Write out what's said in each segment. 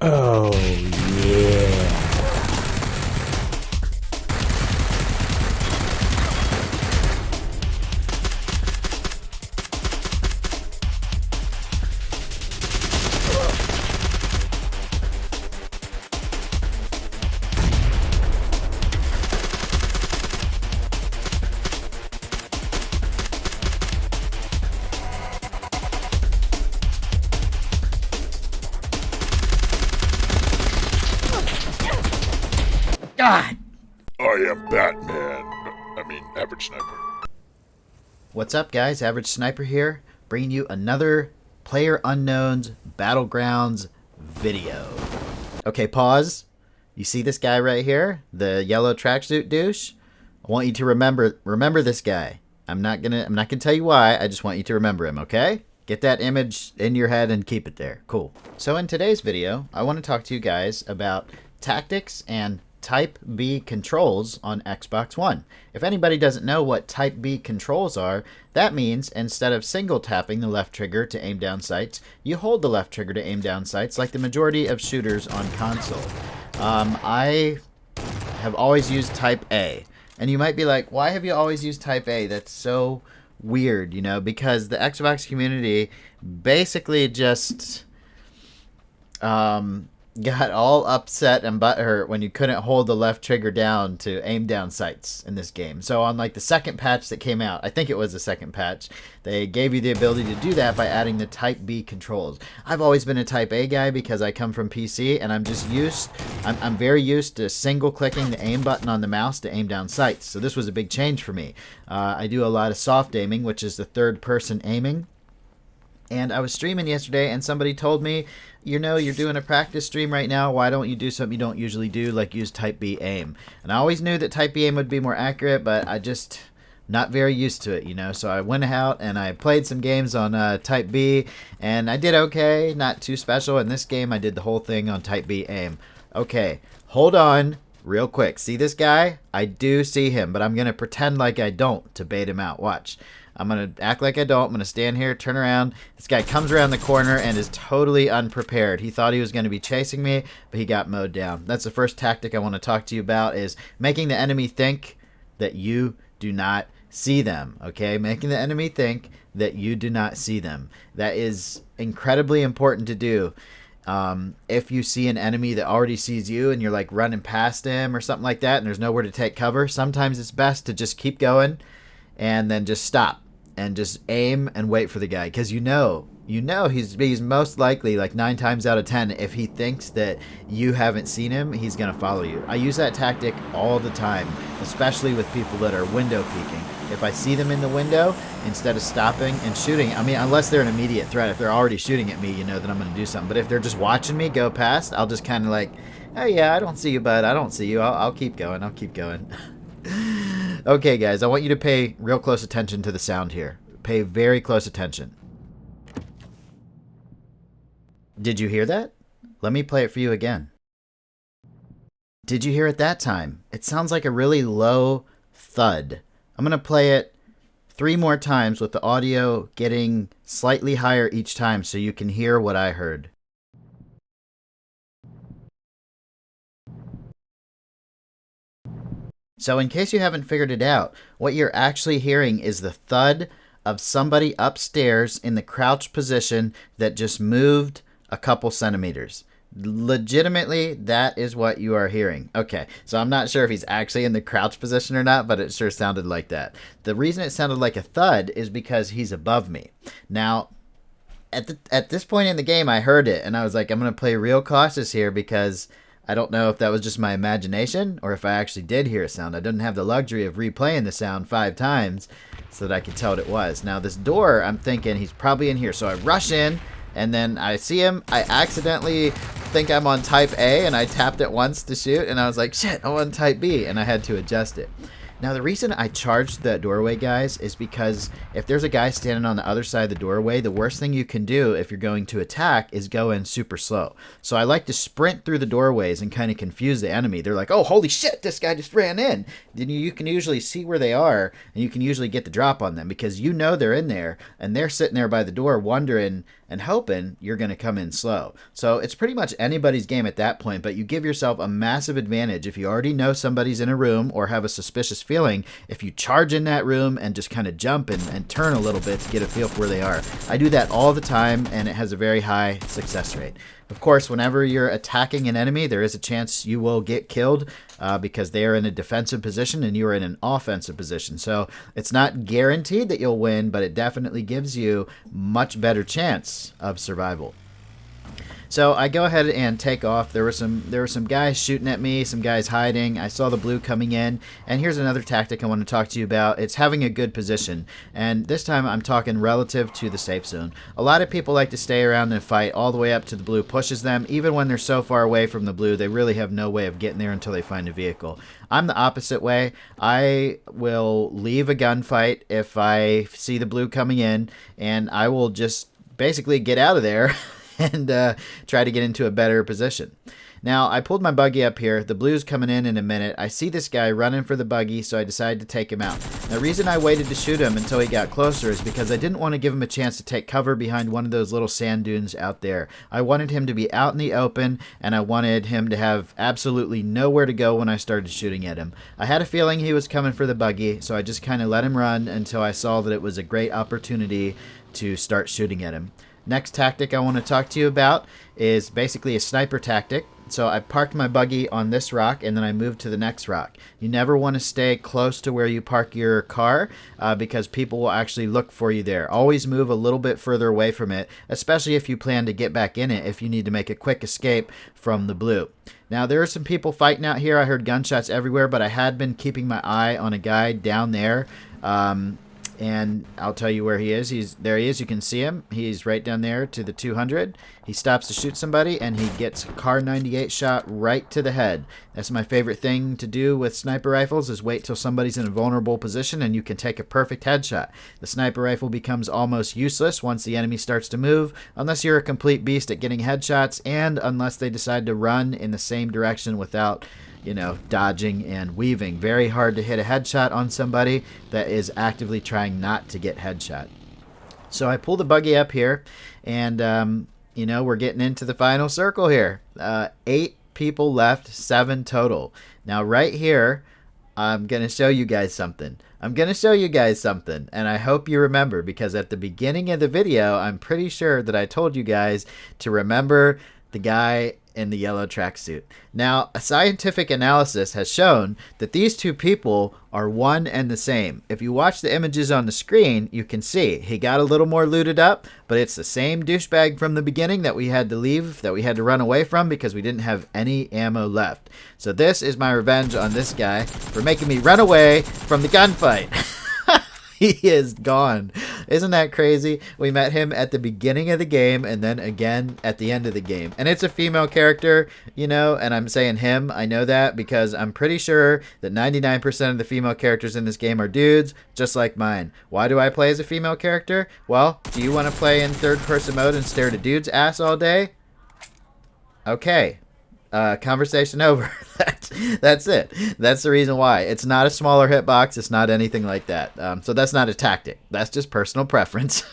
Oh, yeah. God! I am Batman. I mean, average sniper. What's up, guys? Average Sniper here, bringing you another PlayerUnknown's Battlegrounds video. Okay, pause. You see this guy right here? The yellow tracksuit douche? I want you to remember this guy. I'm not gonna tell you why, I just want you to remember him, okay? Get that image in your head and keep it there. Cool. So in today's video, I want to talk to you guys about tactics and Type B controls on Xbox One. If anybody doesn't know what Type B controls are, that means instead of single tapping the left trigger to aim down sights, you hold the left trigger to aim down sights like the majority of shooters on console. I have always used Type A. And you might be like, why have you always used Type A? That's so weird, you know, because the Xbox community basically just got all upset and butthurt when you couldn't hold the left trigger down to aim down sights in this game. So on like the second patch that came out, I think it was the second patch, they gave you the ability to do that by adding the Type B controls. I've always been a Type A guy because I come from PC and I'm very used to single clicking the aim button on the mouse to aim down sights. So this was a big change for me. I do a lot of soft aiming, which is the third person aiming. And I was streaming yesterday and somebody told me, you know, you're doing a practice stream right now. Why don't you do something you don't usually do, like use Type B aim? And I always knew that Type B aim would be more accurate, but I just not very used to it, you know. So I went out and I played some games on Type B and I did okay, not too special. In this game, I did the whole thing on Type B aim. Okay, hold on real quick. See this guy? I do see him, but I'm going to pretend like I don't to bait him out. Watch. I'm going to act like I don't. I'm going to stand here, turn around. This guy comes around the corner and is totally unprepared. He thought he was going to be chasing me, but he got mowed down. That's the first tactic I want to talk to you about, is making the enemy think that you do not see them, okay? Making the enemy think that you do not see them. That is incredibly important to do. If you see an enemy that already sees you and you're like running past him or something like that and there's nowhere to take cover, sometimes it's best to just keep going and then just stop and just aim and wait for the guy, because you know he's most likely, like 9 times out of 10, if he thinks that you haven't seen him, he's gonna follow you. I use that tactic all the time, especially with people that are window peeking. If I see them in the window, instead of stopping and shooting, I mean, unless they're an immediate threat, if they're already shooting at me, you know that I'm gonna do something. But if they're just watching me go past, I'll just kind of like, oh yeah, I don't see you, bud, I don't see you, I'll keep going, Okay, guys, I want you to pay real close attention to the sound here. Pay very close attention. Did you hear that? Let me play it for you again. Did you hear it that time? It sounds like a really low thud. I'm going to play it 3 more times with the audio getting slightly higher each time so you can hear what I heard. So in case you haven't figured it out, what you're actually hearing is the thud of somebody upstairs in the crouch position that just moved a couple centimeters. Legitimately, that is what you are hearing. Okay, so I'm not sure if he's actually in the crouch position or not, but it sure sounded like that. The reason it sounded like a thud is because he's above me. Now, at this point in the game, I heard it, and I was like, I'm going to play real cautious here because I don't know if that was just my imagination or if I actually did hear a sound. I didn't have the luxury of replaying the sound 5 times so that I could tell what it was. Now, this door, I'm thinking he's probably in here. So I rush in, and then I see him. I accidentally think I'm on Type A, and I tapped it once to shoot, and I was like, shit, I'm on Type B, and I had to adjust it. Now, the reason I charged that doorway, guys, is because if there's a guy standing on the other side of the doorway, the worst thing you can do if you're going to attack is go in super slow. So I like to sprint through the doorways and kind of confuse the enemy. They're like, oh, holy shit, this guy just ran in. Then you can usually see where they are, and you can usually get the drop on them because you know they're in there, and they're sitting there by the door wondering and hoping you're going to come in slow. So it's pretty much anybody's game at that point, but you give yourself a massive advantage if you already know somebody's in a room or have a suspicious feeling. If you charge in that room and just kind of jump and turn a little bit to get a feel for where they are. I do that all the time, and it has a very high success rate. Of course, whenever you're attacking an enemy, there is a chance you will get killed because they are in a defensive position and you are in an offensive position. So it's not guaranteed that you'll win, but it definitely gives you much better chance of survival. So I go ahead and take off. There were some guys shooting at me, some guys hiding. I saw the blue coming in. And here's another tactic I want to talk to you about. It's having a good position. And this time I'm talking relative to the safe zone. A lot of people like to stay around and fight all the way up to the blue pushes them. Even when they're so far away from the blue, they really have no way of getting there until they find a vehicle. I'm the opposite way. I will leave a gunfight if I see the blue coming in, and I will just basically get out of there and try to get into a better position. Now, I pulled my buggy up here. The blue's coming in a minute. I see this guy running for the buggy, so I decided to take him out. The reason I waited to shoot him until he got closer is because I didn't want to give him a chance to take cover behind one of those little sand dunes out there. I wanted him to be out in the open, and I wanted him to have absolutely nowhere to go when I started shooting at him. I had a feeling he was coming for the buggy, so I just kind of let him run until I saw that it was a great opportunity to start shooting at him. Next tactic I want to talk to you about is basically a sniper tactic. So I parked my buggy on this rock and then I moved to the next rock. You never want to stay close to where you park your car because people will actually look for you there. Always move a little bit further away from it, especially if you plan to get back in it if you need to make a quick escape from the blue. Now, there are some people fighting out here. I heard gunshots everywhere, but I had been keeping my eye on a guy down there. And I'll tell you where he is. There he is. You can see him. He's right down there to the 200. He stops to shoot somebody, and he gets a Car 98 shot right to the head. That's my favorite thing to do with sniper rifles is wait till somebody's in a vulnerable position, and you can take a perfect headshot. The sniper rifle becomes almost useless once the enemy starts to move, unless you're a complete beast at getting headshots, and unless they decide to run in the same direction without dodging and weaving. Very hard to hit a headshot on somebody that is actively trying not to get headshot. So I pull the buggy up here, and we're getting into the final circle here. 8 people left, 7 total. Now right here, I'm going to show you guys something. And I hope you remember, because at the beginning of the video, I'm pretty sure that I told you guys to remember the guy in the yellow tracksuit. Now, a scientific analysis has shown that these two people are one and the same. If you watch the images on the screen, you can see he got a little more looted up, but it's the same douchebag from the beginning that we had to leave, that we had to run away from because we didn't have any ammo left. So this is my revenge on this guy for making me run away from the gunfight. He is gone. Isn't that crazy? We met him at the beginning of the game and then again at the end of the game. And it's a female character, and I'm saying him. I know that because I'm pretty sure that 99% of the female characters in this game are dudes, just like mine. Why do I play as a female character? Well, do you want to play in third-person mode and stare at a dude's ass all day? Okay. Conversation over. That's it. That's the reason why. It's not a smaller hitbox. It's not anything like that. So that's not a tactic. That's just personal preference.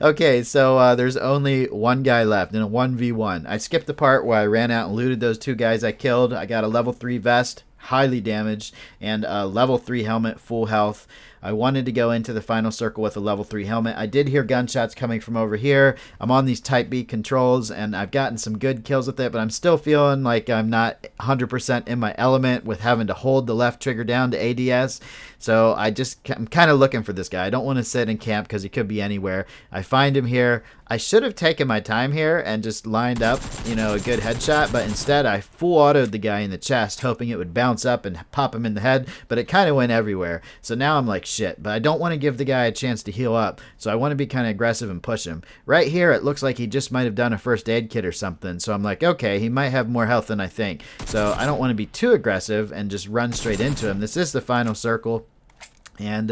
Okay, so there's only one guy left in a 1v1. I skipped the part where I ran out and looted those 2 guys I killed. I got a level 3 vest, highly damaged, and a level 3 helmet, full health. I wanted to go into the final circle with a level 3 helmet. I did hear gunshots coming from over here. I'm on these Type B controls, and I've gotten some good kills with it, but I'm still feeling like I'm not 100% in my element with having to hold the left trigger down to ADS. So I'm kind of looking for this guy. I don't want to sit in camp because he could be anywhere. I find him here. I should have taken my time here and just lined up, a good headshot, but instead I full autoed the guy in the chest, hoping it would bounce up and pop him in the head, but it kind of went everywhere. So now I'm like, shit, but I don't want to give the guy a chance to heal up, so I want to be kind of aggressive and push him. Right here, it looks like he just might have done a first aid kit or something, so I'm like, okay, he might have more health than I think. So I don't want to be too aggressive and just run straight into him. This is the final circle, and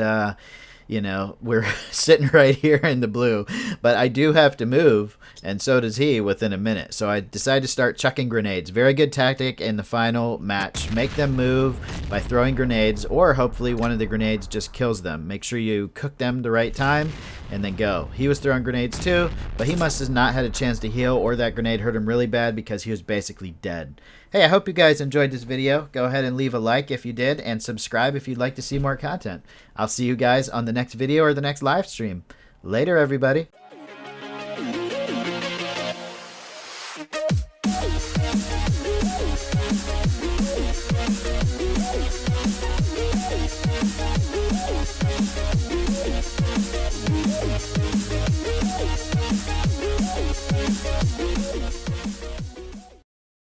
we're sitting right here in the blue, but I do have to move, and so does he within a minute. So I decided to start chucking grenades. Very good tactic in the final match. Make them move by throwing grenades, or hopefully one of the grenades just kills them. Make sure you cook them the right time, and then go. He was throwing grenades too, but he must have not had a chance to heal, or that grenade hurt him really bad because he was basically dead. Hey, I hope you guys enjoyed this video. Go ahead and leave a like if you did, and subscribe if you'd like to see more content. I'll see you guys on the next video or the next live stream. Later, everybody.